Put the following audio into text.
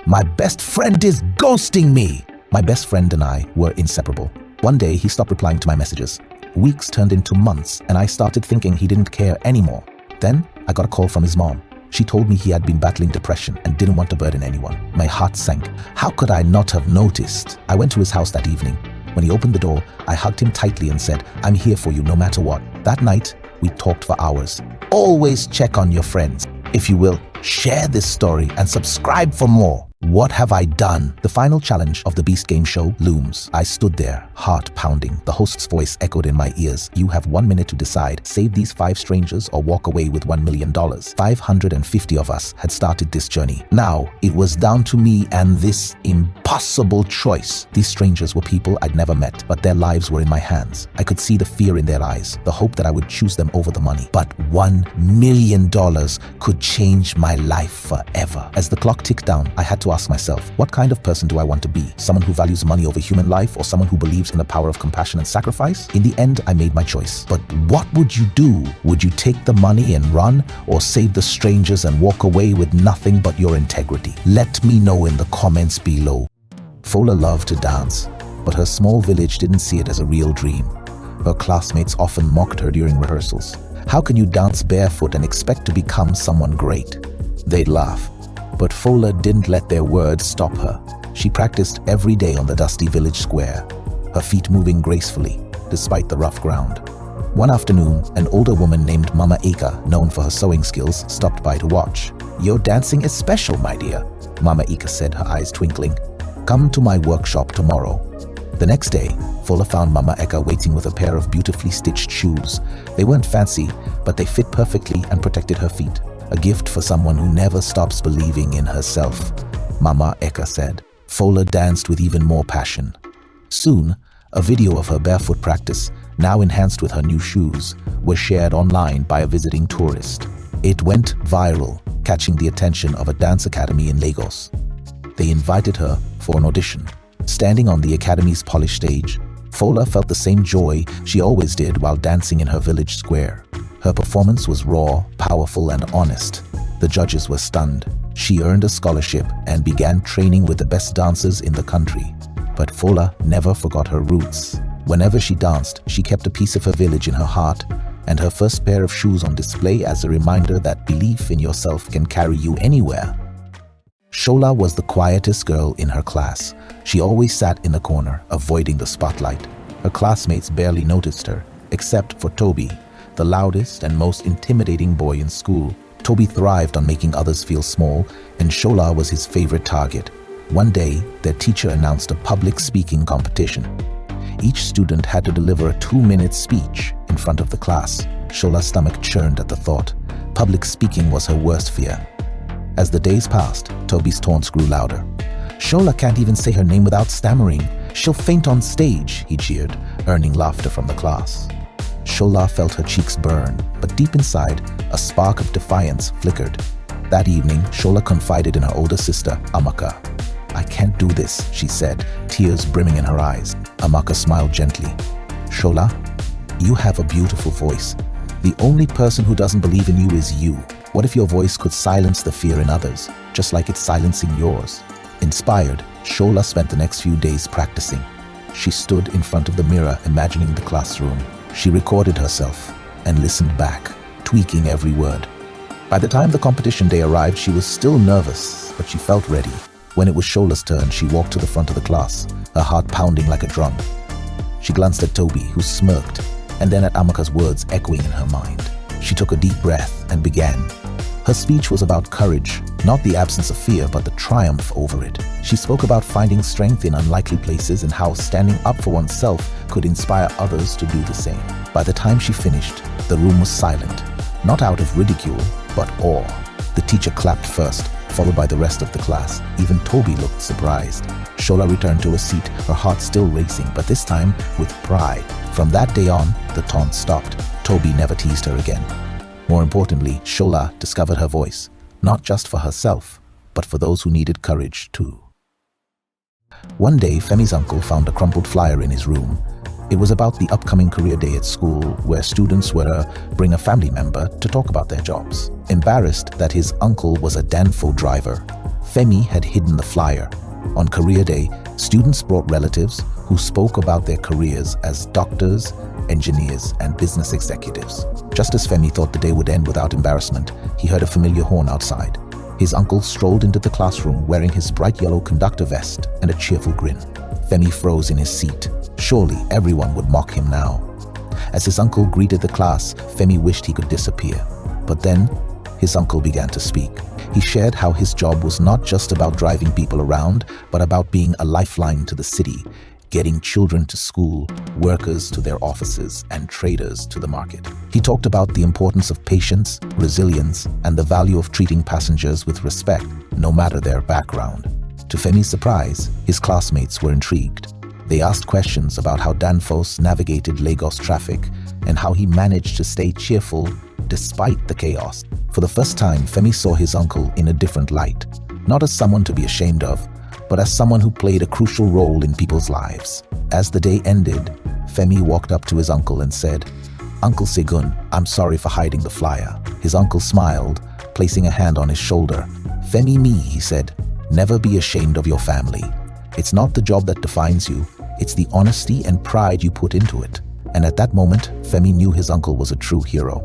My best friend is ghosting me. My best friend and I were inseparable. One day, he stopped replying to my messages. Weeks turned into months, and I started thinking he didn't care anymore. Then, I got a call from his mom. She told me he had been battling depression and didn't want to burden anyone. My heart sank. How could I not have noticed? I went to his house that evening. When he opened the door, I hugged him tightly and said, "I'm here for you no matter what." That night, we talked for hours. Always check on your friends. If you will, share this story and subscribe for more. What have I done? The final challenge of the Beast Game show looms. I stood there, heart pounding. The host's voice echoed in my ears. You have 1 minute to decide. Save these 5 strangers or walk away with $1 million. 550 of us had started this journey. Now, it was down to me and this impossible choice. These strangers were people I'd never met, but their lives were in my hands. I could see the fear in their eyes, the hope that I would choose them over the money. But $1 million could change my life forever. As the clock ticked down, I had to ask myself, what kind of person do I want to be? Someone who values money over human life, or someone who believes in the power of compassion and sacrifice? In the end, I made my choice. But what would you do? Would you take the money and run, or save the strangers and walk away with nothing but your integrity? Let me know in the comments below. Fola loved to dance, but her small village didn't see it as a real dream. Her classmates often mocked her during rehearsals. How can you dance barefoot and expect to become someone great? They'd laugh. But Fola didn't let their words stop her. She practiced every day on the dusty village square, her feet moving gracefully despite the rough ground. One afternoon, an older woman named Mama Ika, known for her sewing skills, stopped by to watch. "Your dancing is special, my dear," Mama Ika said, her eyes twinkling. "Come to my workshop tomorrow." The next day, Fola found Mama Ika waiting with a pair of beautifully stitched shoes. They weren't fancy, but they fit perfectly and protected her feet. A gift for someone who never stops believing in herself, Mama Eka said. Fola danced with even more passion. Soon, a video of her barefoot practice, now enhanced with her new shoes, was shared online by a visiting tourist. It went viral, catching the attention of a dance academy in Lagos. They invited her for an audition. Standing on the academy's polished stage, Fola felt the same joy she always did while dancing in her village square. Her performance was raw, powerful, and honest. The judges were stunned. She earned a scholarship and began training with the best dancers in the country. But Fola never forgot her roots. Whenever she danced, she kept a piece of her village in her heart, and her first pair of shoes on display as a reminder that belief in yourself can carry you anywhere. Shola was the quietest girl in her class. She always sat in the corner, avoiding the spotlight. Her classmates barely noticed her, except for Toby, the loudest and most intimidating boy in school. Toby thrived on making others feel small, and Shola was his favorite target. One day, their teacher announced a public speaking competition. Each student had to deliver a 2-minute speech in front of the class. Shola's stomach churned at the thought. Public speaking was her worst fear. As the days passed, Toby's taunts grew louder. "Shola can't even say her name without stammering. She'll faint on stage," he jeered, earning laughter from the class. Shola felt her cheeks burn, but deep inside, a spark of defiance flickered. That evening, Shola confided in her older sister, Amaka. "I can't do this," she said, tears brimming in her eyes. Amaka smiled gently. "Shola, you have a beautiful voice. The only person who doesn't believe in you is you. What if your voice could silence the fear in others, just like it's silencing yours?" Inspired, Shola spent the next few days practicing. She stood in front of the mirror, imagining the classroom. She recorded herself and listened back, tweaking every word. By the time the competition day arrived, she was still nervous, but she felt ready. When it was Shola's turn, she walked to the front of the class, her heart pounding like a drum. She glanced at Toby, who smirked, and then at Amaka's words echoing in her mind. She took a deep breath and began. Her speech was about courage, not the absence of fear, but the triumph over it. She spoke about finding strength in unlikely places and how standing up for oneself could inspire others to do the same. By the time she finished, the room was silent, not out of ridicule, but awe. The teacher clapped first, followed by the rest of the class. Even Toby looked surprised. Shola returned to her seat, her heart still racing, but this time with pride. From that day on, the taunts stopped. Toby never teased her again. More importantly, Shola discovered her voice, not just for herself, but for those who needed courage too. One day, Femi's uncle found a crumpled flyer in his room. It was about the upcoming career day at school, where students were to bring a family member to talk about their jobs. Embarrassed that his uncle was a Danfo driver, Femi had hidden the flyer. On career day, students brought relatives who spoke about their careers as doctors, engineers, and business executives. Just as Femi thought the day would end without embarrassment, he heard a familiar horn outside. His uncle strolled into the classroom wearing his bright yellow conductor vest and a cheerful grin. Femi froze in his seat. Surely everyone would mock him now. As his uncle greeted the class, Femi wished he could disappear. But then, his uncle began to speak. He shared how his job was not just about driving people around, but about being a lifeline to the city, getting children to school, workers to their offices, and traders to the market. He talked about the importance of patience, resilience, and the value of treating passengers with respect, no matter their background. To Femi's surprise, his classmates were intrigued. They asked questions about how Danfoss navigated Lagos traffic and how he managed to stay cheerful despite the chaos. For the first time, Femi saw his uncle in a different light, not as someone to be ashamed of, but as someone who played a crucial role in people's lives. As the day ended, Femi walked up to his uncle and said, "Uncle Segun, I'm sorry for hiding the flyer." His uncle smiled, placing a hand on his shoulder. "Femi me," he said, "never be ashamed of your family. It's not the job that defines you, it's the honesty and pride you put into it." And at that moment, Femi knew his uncle was a true hero.